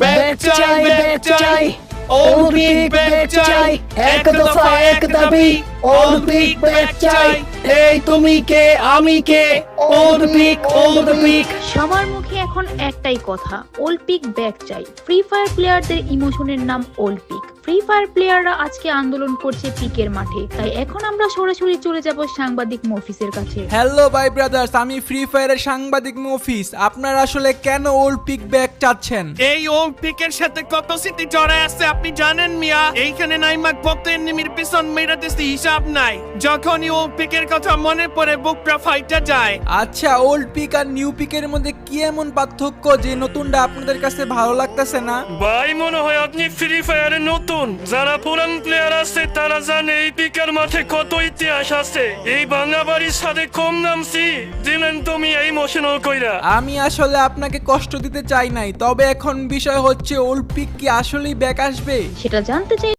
Bag চাই Olympic bag চাই, এক দফা এক দাবি, অলিম্পিক ব্যাগ চাই। এই তুমি কে আমি কে, অলিম্পিক। সবার মুখে এখন একটাই কথা, ওলপিক ব্যাক চাই। ফ্রি ফায়ার প্লেয়ারদের ইমোশনের নাম ওলপিক। ফ্রি ফায়ার প্লেয়াররা আজকে আন্দোলন করছে পিকের মাঠে, তাই এখন আমরা সরাসরি চলে যাব সাংবাদিক মফিসের কাছে। হ্যালো ভাই ব্রাদার্স, আমি ফ্রি ফায়ারের সাংবাদিক মফিস। আপনারা আসলে কেন ওল্ড পিক ব্যাগ চাচ্ছেন? এই ওল্ড পিকের সাথে কত স্মৃতি জড়ায় আছে আপনি জানেন মিয়া? এইখানে নাইমাক কত এনিমির পিছন মেরাতেছি হিসাব নাই। যখনই ওল্ড পিকের কথা মনে পড়ে বুকটা ফাইটা যায়। আচ্ছা, ওল্ড পিক আর নিউ পিকের মধ্যে কি এমন পার্থক্য যে নতুনটা আপনাদের কাছে ভালো লাগতেছে না? ভাই মনে হয় আপনি ফ্রি ফায়ারে নতুন। যারা পুরান প্লেয়ার আছে তারা জানে এই পিকের মাঠে কত ইতিহাস আছে। এই বাংলা বাড়ির সাথে কম নামছি দিলেন তুমি এই ইমোশনাল কইরা। আমি আসলে আপনাকে কষ্ট দিতে চাই নাই, তবে এখন বিষয় হচ্ছে ওল্ড পিক কি আসলেই ব্যাক আসবে? সেটা জানতে চাই